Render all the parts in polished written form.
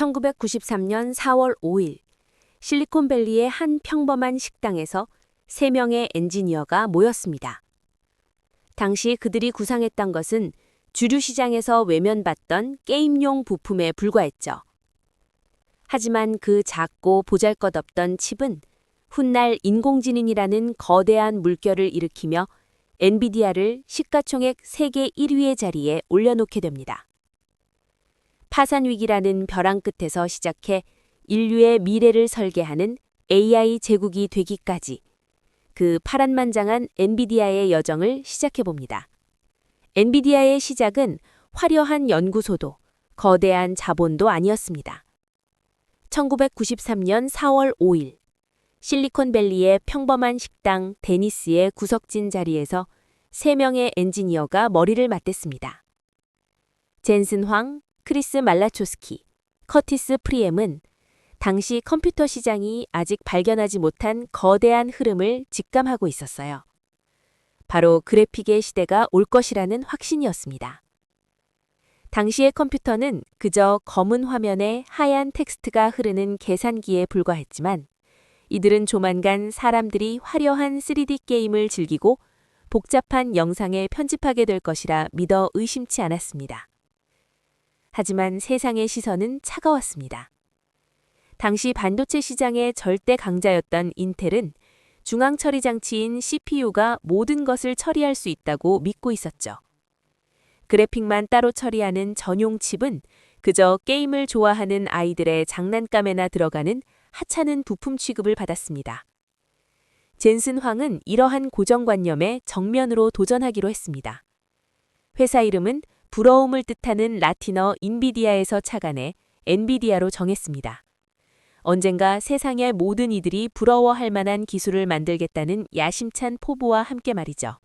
1993년 4월 5일 실리콘밸리의 한 평범한 식당에서 3명의 엔지니어가 모였습니다. 당시 그들이 구상했던 것은 주류 시장에서 외면받던 게임용 부품에 불과했죠. 하지만 그 작고 보잘것없던 칩은 훗날 인공지능이라는 거대한 물결을 일으키며 엔비디아를 시가총액 세계 1위의 자리에 올려놓게 됩니다. 파산 위기라는 벼랑 끝에서 시작해 인류의 미래를 설계하는 AI 제국이 되기까지 그 파란만장한 엔비디아의 여정을 시작해봅니다. 엔비디아의 시작은 화려한 연구소도 거대한 자본도 아니었습니다. 1993년 4월 5일 실리콘밸리의 평범한 식당 데니스의 구석진 자리에서 3명의 엔지니어가 머리를 맞댔습니다. 젠슨 황, 크리스 말라초스키, 커티스 프리엠은 당시 컴퓨터 시장이 아직 발견하지 못한 거대한 흐름을 직감하고 있었어요. 바로 그래픽의 시대가 올 것이라는 확신이었습니다. 당시의 컴퓨터는 그저 검은 화면에 하얀 텍스트가 흐르는 계산기에 불과했지만 이들은 조만간 사람들이 화려한 3D 게임을 즐기고 복잡한 영상에 편집하게 될 것이라 믿어 의심치 않았습니다. 하지만 세상의 시선은 차가웠습니다. 당시 반도체 시장의 절대 강자였던 인텔은 중앙 처리 장치인 CPU가 모든 것을 처리할 수 있다고 믿고 있었죠. 그래픽만 따로 처리하는 전용 칩은 그저 게임을 좋아하는 아이들의 장난감에나 들어가는 하찮은 부품 취급을 받았습니다. 젠슨 황은 이러한 고정관념에 정면으로 도전하기로 했습니다. 회사 이름은 부러움을 뜻하는 라틴어 인비디아에서 착안해 엔비디아로 정했습니다. 언젠가 세상의 모든 이들이 부러워할 만한 기술을 만들겠다는 야심찬 포부와 함께 말이죠.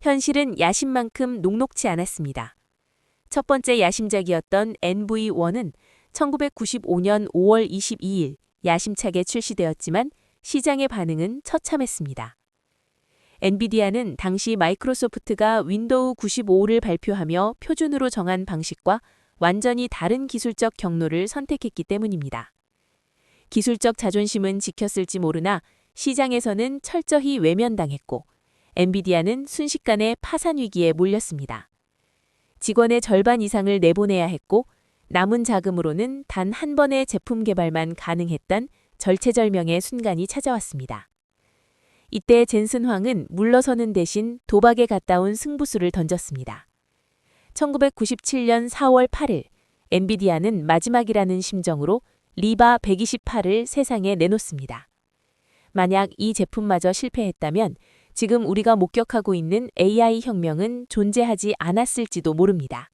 현실은 야심만큼 녹록지 않았습니다. 첫 번째 야심작이었던 NV1은 1995년 5월 22일 야심차게 출시되었지만 시장의 반응은 처참했습니다. 엔비디아는 당시 마이크로소프트가 윈도우 95를 발표하며 표준으로 정한 방식과 완전히 다른 기술적 경로를 선택했기 때문입니다. 기술적 자존심은 지켰을지 모르나 시장에서는 철저히 외면당했고 엔비디아는 순식간에 파산 위기에 몰렸습니다. 직원의 절반 이상을 내보내야 했고 남은 자금으로는 단 한 번의 제품 개발만 가능했던 절체절명의 순간이 찾아왔습니다. 이때 젠슨 황은 물러서는 대신 도박에 가까운 승부수를 던졌습니다. 1997년 4월 8일 엔비디아는 마지막이라는 심정으로 리바 128을 세상에 내놓습니다. 만약 이 제품마저 실패했다면 지금 우리가 목격하고 있는 AI 혁명은 존재하지 않았을지도 모릅니다.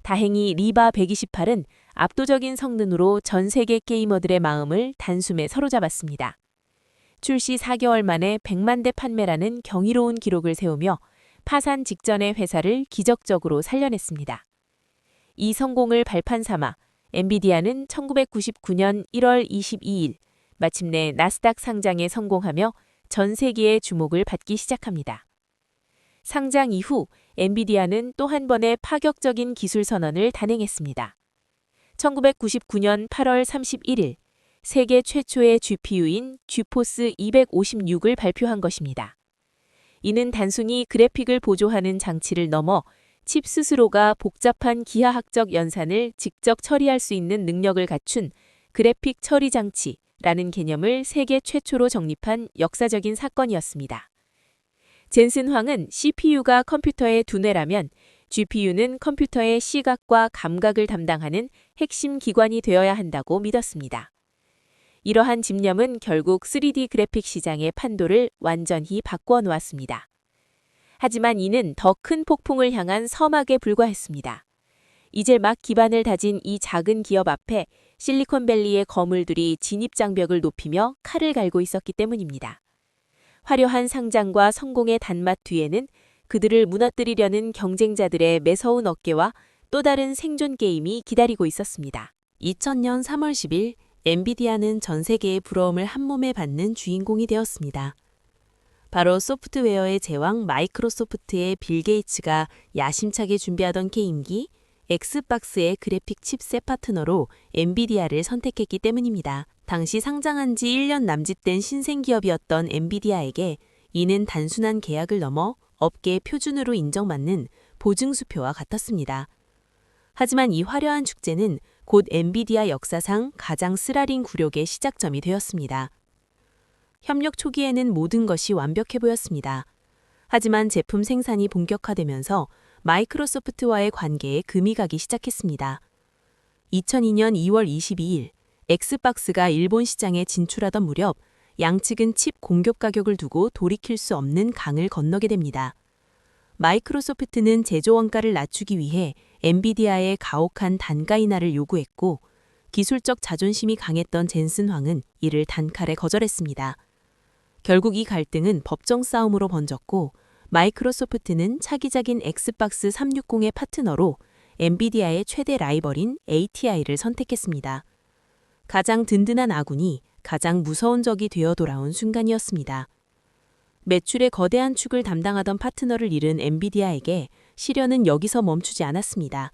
다행히 리바 128은 압도적인 성능으로 전 세계 게이머들의 마음을 단숨에 사로잡았습니다. 출시 4개월 만에 100만 대 판매라는 경이로운 기록을 세우며 파산 직전의 회사를 기적적으로 살려냈습니다. 이 성공을 발판 삼아 엔비디아는 1999년 1월 22일 마침내 나스닥 상장에 성공하며 전 세계의 주목을 받기 시작합니다. 상장 이후 엔비디아는 또 한 번의 파격적인 기술 선언을 단행했습니다. 1999년 8월 31일 세계 최초의 GPU인 지포스 256을 발표한 것입니다. 이는 단순히 그래픽을 보조하는 장치를 넘어 칩 스스로가 복잡한 기하학적 연산을 직접 처리할 수 있는 능력을 갖춘 그래픽 처리 장치라는 개념을 세계 최초로 정립한 역사적인 사건이었습니다. 젠슨 황은 CPU가 컴퓨터의 두뇌라면 GPU는 컴퓨터의 시각과 감각을 담당하는 핵심 기관이 되어야 한다고 믿었습니다. 이러한 집념은 결국 3D 그래픽 시장의 판도를 완전히 바꾸어 놓았습니다. 하지만 이는 더 큰 폭풍을 향한 서막에 불과했습니다. 이제 막 기반을 다진 이 작은 기업 앞에 실리콘밸리의 거물들이 진입장벽을 높이며 칼을 갈고 있었기 때문입니다. 화려한 상장과 성공의 단맛 뒤에는 그들을 무너뜨리려는 경쟁자들의 매서운 어깨와 또 다른 생존 게임이 기다리고 있었습니다. 2000년 3월 10일 엔비디아는 전 세계의 부러움을 한몸에 받는 주인공이 되었습니다. 바로 소프트웨어의 제왕 마이크로소프트의 빌 게이츠가 야심차게 준비하던 게임기 엑스박스의 그래픽 칩셋 파트너로 엔비디아를 선택했기 때문입니다. 당시 상장한 지 1년 남짓된 신생기업이었던 엔비디아에게 이는 단순한 계약을 넘어 업계 표준으로 인정받는 보증수표와 같았습니다. 하지만 이 화려한 축제는 곧 엔비디아 역사상 가장 쓰라린 굴욕의 시작점이 되었습니다. 협력 초기에는 모든 것이 완벽해 보였습니다. 하지만 제품 생산이 본격화되면서 마이크로소프트와의 관계에 금이 가기 시작했습니다. 2002년 2월 22일 엑스박스가 일본 시장에 진출하던 무렵 양측은 칩 공급 가격을 두고 돌이킬 수 없는 강을 건너게 됩니다. 마이크로소프트는 제조 원가를 낮추기 위해 엔비디아의 가혹한 단가 인하를 요구했고 기술적 자존심이 강했던 젠슨 황은 이를 단칼에 거절했습니다. 결국 이 갈등은 법정 싸움으로 번졌고 마이크로소프트는 차기작인 엑스박스 360의 파트너로 엔비디아의 최대 라이벌인 ATI를 선택했습니다. 가장 든든한 아군이 가장 무서운 적이 되어 돌아온 순간이었습니다. 매출의 거대한 축을 담당하던 파트너를 잃은 엔비디아에게 시련은 여기서 멈추지 않았습니다.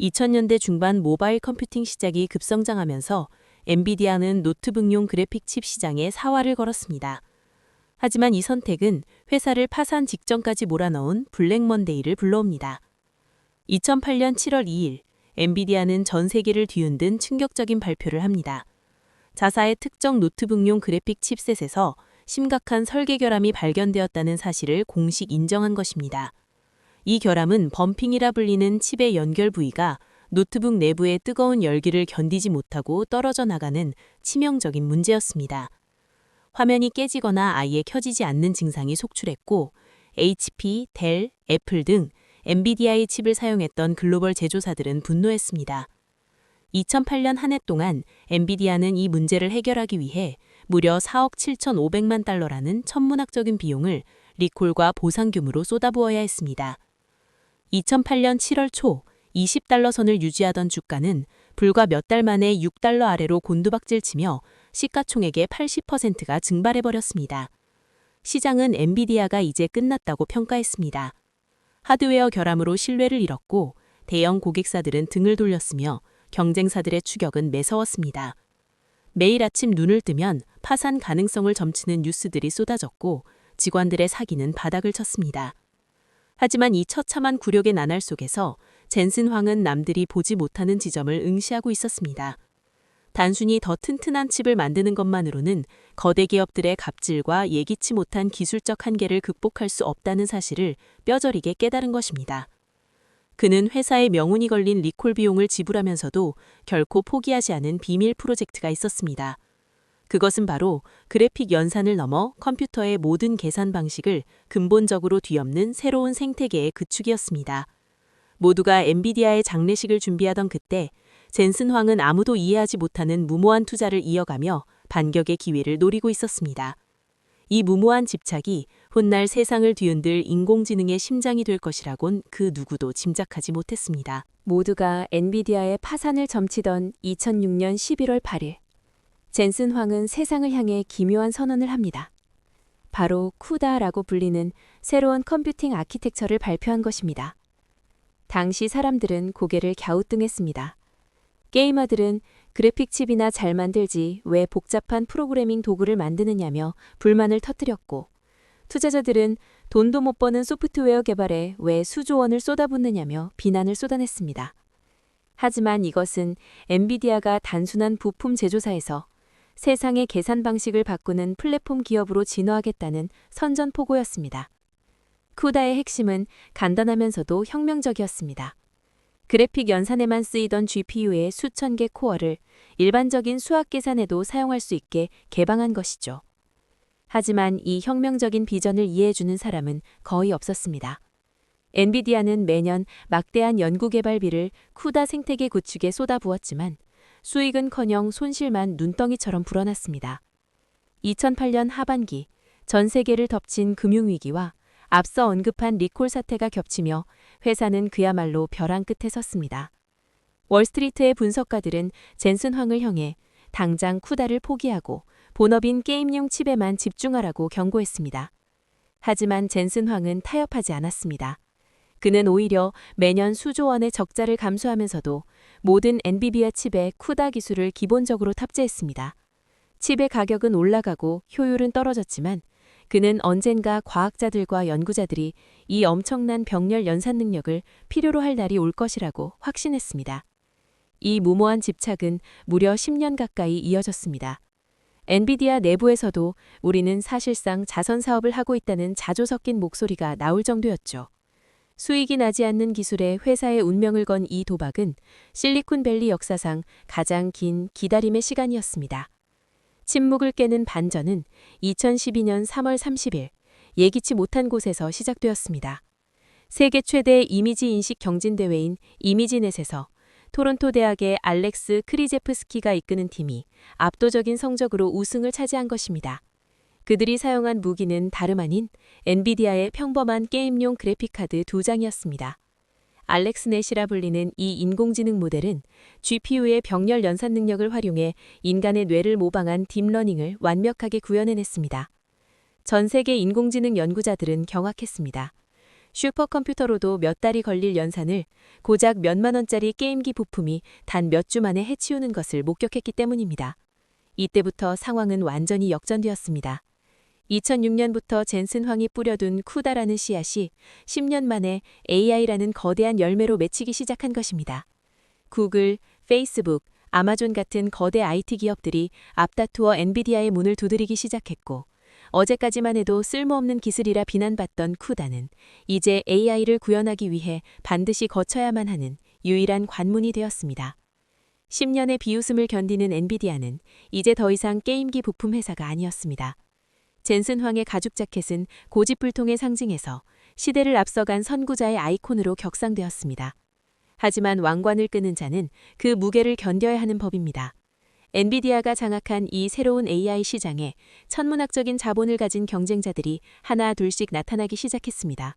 2000년대 중반 모바일 컴퓨팅 시장이 급성장하면서 엔비디아는 노트북용 그래픽 칩 시장에 사활을 걸었습니다. 하지만 이 선택은 회사를 파산 직전까지 몰아넣은 블랙 먼데이를 불러옵니다. 2008년 7월 2일, 엔비디아는 전 세계를 뒤흔든 충격적인 발표를 합니다. 자사의 특정 노트북용 그래픽 칩셋에서 심각한 설계 결함이 발견되었다는 사실을 공식 인정한 것입니다. 이 결함은 범핑이라 불리는 칩의 연결 부위가 노트북 내부의 뜨거운 열기를 견디지 못하고 떨어져 나가는 치명적인 문제였습니다. 화면이 깨지거나 아예 켜지지 않는 증상이 속출했고 HP, 델, 애플 등 엔비디아의 칩을 사용했던 글로벌 제조사들은 분노했습니다. 2008년 한 해 동안 엔비디아는 이 문제를 해결하기 위해 무려 4억 7,500만 달러라는 천문학적인 비용을 리콜과 보상금으로 쏟아부어야 했습니다. 2008년 7월 초 20달러 선을 유지하던 주가는 불과 몇 달 만에 6달러 아래로 곤두박질치며 시가총액의 80%가 증발해버렸습니다. 시장은 엔비디아가 이제 끝났다고 평가했습니다. 하드웨어 결함으로 신뢰를 잃었고 대형 고객사들은 등을 돌렸으며 경쟁사들의 추격은 매서웠습니다. 매일 아침 눈을 뜨면 파산 가능성을 점치는 뉴스들이 쏟아졌고 직원들의 사기는 바닥을 쳤습니다. 하지만 이 처참한 굴욕의 나날 속에서 젠슨 황은 남들이 보지 못하는 지점을 응시하고 있었습니다. 단순히 더 튼튼한 칩을 만드는 것만으로는 거대 기업들의 갑질과 예기치 못한 기술적 한계를 극복할 수 없다는 사실을 뼈저리게 깨달은 것입니다. 그는 회사의 명운이 걸린 리콜 비용을 지불하면서도 결코 포기하지 않은 비밀 프로젝트가 있었습니다. 그것은 바로 그래픽 연산을 넘어 컴퓨터의 모든 계산 방식을 근본적으로 뒤엎는 새로운 생태계의 구축이었습니다. 모두가 엔비디아의 장례식을 준비하던 그때 젠슨 황은 아무도 이해하지 못하는 무모한 투자를 이어가며 반격의 기회를 노리고 있었습니다. 이 무모한 집착이 훗날 세상을 뒤흔들 인공지능의 심장이 될 것이라곤 그 누구도 짐작하지 못했습니다. 모두가 엔비디아의 파산을 점치던 2006년 11월 8일, 젠슨 황은 세상을 향해 기묘한 선언을 합니다. 바로 쿠다라고 불리는 새로운 컴퓨팅 아키텍처를 발표한 것입니다. 당시 사람들은 고개를 갸우뚱했습니다. 게이머들은 그래픽 칩이나 잘 만들지 왜 복잡한 프로그래밍 도구를 만드느냐며 불만을 터뜨렸고, 투자자들은 돈도 못 버는 소프트웨어 개발에 왜 수조 원을 쏟아붓느냐며 비난을 쏟아냈습니다. 하지만 이것은 엔비디아가 단순한 부품 제조사에서 세상의 계산 방식을 바꾸는 플랫폼 기업으로 진화하겠다는 선전포고였습니다. 쿠다의 핵심은 간단하면서도 혁명적이었습니다. 그래픽 연산에만 쓰이던 GPU의 수천 개 코어를 일반적인 수학 계산에도 사용할 수 있게 개방한 것이죠. 하지만 이 혁명적인 비전을 이해해주는 사람은 거의 없었습니다. 엔비디아는 매년 막대한 연구개발비를 쿠다 생태계 구축에 쏟아부었지만 수익은커녕 손실만 눈덩이처럼 불어났습니다. 2008년 하반기 전 세계를 덮친 금융위기와 앞서 언급한 리콜 사태가 겹치며 회사는 그야말로 벼랑 끝에 섰습니다. 월스트리트의 분석가들은 젠슨 황을 향해 당장 쿠다를 포기하고 본업인 게임용 칩에만 집중하라고 경고했습니다. 하지만 젠슨 황은 타협하지 않았습니다. 그는 오히려 매년 수조 원의 적자를 감수하면서도 모든 엔비디아 칩에 쿠다 기술을 기본적으로 탑재했습니다. 칩의 가격은 올라가고 효율은 떨어졌지만 그는 언젠가 과학자들과 연구자들이 이 엄청난 병렬 연산 능력을 필요로 할 날이 올 것이라고 확신했습니다. 이 무모한 집착은 무려 10년 가까이 이어졌습니다. 엔비디아 내부에서도 우리는 사실상 자선 사업을 하고 있다는 자조 섞인 목소리가 나올 정도였죠. 수익이 나지 않는 기술에 회사의 운명을 건 이 도박은 실리콘밸리 역사상 가장 긴 기다림의 시간이었습니다. 침묵을 깨는 반전은 2012년 3월 30일 예기치 못한 곳에서 시작되었습니다. 세계 최대 이미지 인식 경진대회인 이미지넷에서 토론토 대학의 알렉스 크리제프스키가 이끄는 팀이 압도적인 성적으로 우승을 차지한 것입니다. 그들이 사용한 무기는 다름 아닌 엔비디아의 평범한 게임용 그래픽카드 2장이었습니다. 알렉스넷이라 불리는 이 인공지능 모델은 GPU의 병렬 연산 능력을 활용해 인간의 뇌를 모방한 딥러닝을 완벽하게 구현해냈습니다. 전 세계 인공지능 연구자들은 경악했습니다. 슈퍼컴퓨터로도 몇 달이 걸릴 연산을 고작 몇만 원짜리 게임기 부품이 단 몇 주 만에 해치우는 것을 목격했기 때문입니다. 이때부터 상황은 완전히 역전되었습니다. 2006년부터 젠슨 황이 뿌려둔 쿠다라는 씨앗이 10년 만에 AI라는 거대한 열매로 맺히기 시작한 것입니다. 구글, 페이스북, 아마존 같은 거대 IT 기업들이 앞다투어 엔비디아의 문을 두드리기 시작했고 어제까지만 해도 쓸모없는 기술이라 비난받던 쿠다는 이제 AI를 구현하기 위해 반드시 거쳐야만 하는 유일한 관문이 되었습니다. 10년의 비웃음을 견디는 엔비디아는 이제 더 이상 게임기 부품 회사가 아니었습니다. 젠슨 황의 가죽 자켓은 고집불통의 상징에서 시대를 앞서간 선구자의 아이콘으로 격상되었습니다. 하지만 왕관을 끄는 자는 그 무게를 견뎌야 하는 법입니다. 엔비디아가 장악한 이 새로운 AI 시장에 천문학적인 자본을 가진 경쟁자들이 하나 둘씩 나타나기 시작했습니다.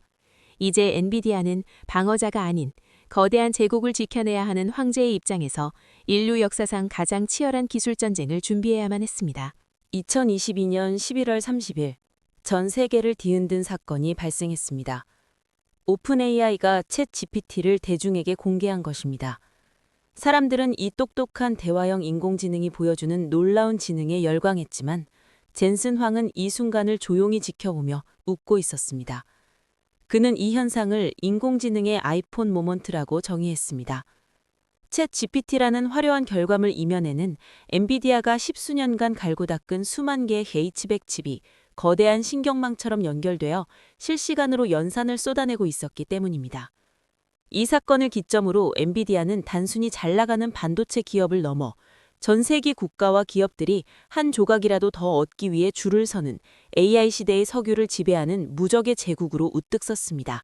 이제 엔비디아는 방어자가 아닌 거대한 제국을 지켜내야 하는 황제의 입장에서 인류 역사상 가장 치열한 기술 전쟁을 준비해야만 했습니다. 2022년 11월 30일 전 세계를 뒤흔든 사건이 발생했습니다. 오픈 AI가 챗 GPT를 대중에게 공개한 것입니다. 사람들은 이 똑똑한 대화형 인공지능이 보여주는 놀라운 지능에 열광했지만 젠슨 황은 이 순간을 조용히 지켜보며 웃고 있었습니다. 그는 이 현상을 인공지능의 아이폰 모먼트라고 정의했습니다. 챗 GPT라는 화려한 결과물 이면에는 엔비디아가 10수년간 갈고 닦은 수만 개의 H100 칩이 거대한 신경망처럼 연결되어 실시간으로 연산을 쏟아내고 있었기 때문입니다. 이 사건을 기점으로 엔비디아는 단순히 잘 나가는 반도체 기업을 넘어 전 세계 국가와 기업들이 한 조각이라도 더 얻기 위해 줄을 서는 AI 시대의 서규를 지배하는 무적의 제국으로 우뚝 섰습니다.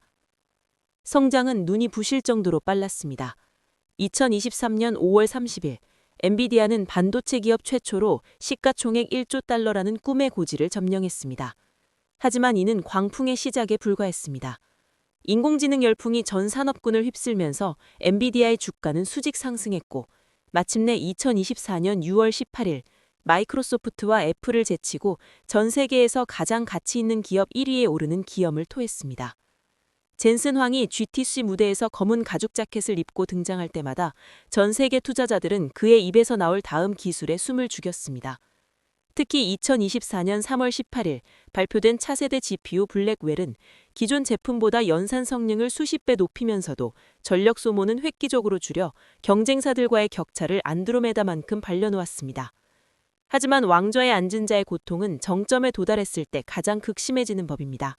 성장은 눈이 부실 정도로 빨랐습니다. 2023년 5월 30일 엔비디아는 반도체 기업 최초로 시가총액 1조 달러라는 꿈의 고지를 점령했습니다. 하지만 이는 광풍의 시작에 불과했습니다. 인공지능 열풍이 전 산업군을 휩쓸면서 엔비디아의 주가는 수직 상승했고 마침내 2024년 6월 18일 마이크로소프트와 애플을 제치고 전 세계에서 가장 가치 있는 기업 1위에 오르는 기염을 토했습니다. 젠슨 황이 GTC 무대에서 검은 가죽 자켓을 입고 등장할 때마다 전 세계 투자자들은 그의 입에서 나올 다음 기술에 숨을 죽였습니다. 특히 2024년 3월 18일 발표된 차세대 GPU 블랙웰은 기존 제품보다 연산 성능을 수십 배 높이면서도 전력 소모는 획기적으로 줄여 경쟁사들과의 격차를 안드로메다만큼 벌려놓았습니다. 하지만 왕좌에 앉은 자의 고통은 정점에 도달했을 때 가장 극심해지는 법입니다.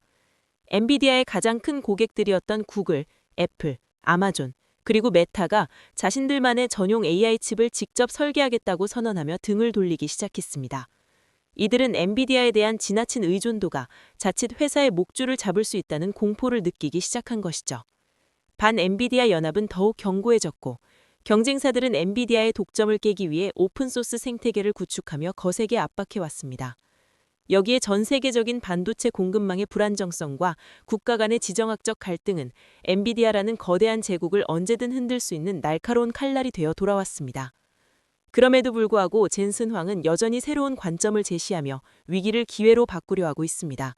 엔비디아의 가장 큰 고객들이었던 구글, 애플, 아마존, 그리고 메타가 자신들만의 전용 AI 칩을 직접 설계하겠다고 선언하며 등을 돌리기 시작했습니다. 이들은 엔비디아에 대한 지나친 의존도가 자칫 회사의 목줄을 잡을 수 있다는 공포를 느끼기 시작한 것이죠. 반 엔비디아 연합은 더욱 견고해졌고 경쟁사들은 엔비디아의 독점을 깨기 위해 오픈소스 생태계를 구축하며 거세게 압박해왔습니다. 여기에 전 세계적인 반도체 공급망의 불안정성과 국가 간의 지정학적 갈등은 엔비디아라는 거대한 제국을 언제든 흔들 수 있는 날카로운 칼날이 되어 돌아왔습니다. 그럼에도 불구하고 젠슨 황은 여전히 새로운 관점을 제시하며 위기를 기회로 바꾸려 하고 있습니다.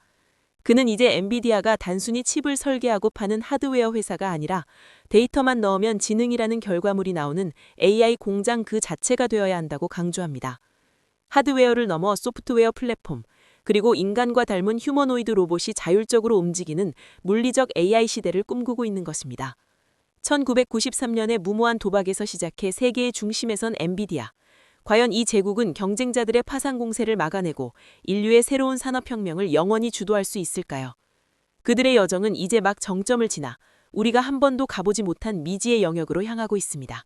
그는 이제 엔비디아가 단순히 칩을 설계하고 파는 하드웨어 회사가 아니라 데이터만 넣으면 지능이라는 결과물이 나오는 AI 공장 그 자체가 되어야 한다고 강조합니다. 하드웨어를 넘어 소프트웨어 플랫폼, 그리고 인간과 닮은 휴머노이드 로봇이 자율적으로 움직이는 물리적 AI 시대를 꿈꾸고 있는 것입니다. 1993년의 무모한 도박에서 시작해 세계의 중심에 선 엔비디아. 과연 이 제국은 경쟁자들의 파상 공세를 막아내고 인류의 새로운 산업혁명을 영원히 주도할 수 있을까요? 그들의 여정은 이제 막 정점을 지나 우리가 한 번도 가보지 못한 미지의 영역으로 향하고 있습니다.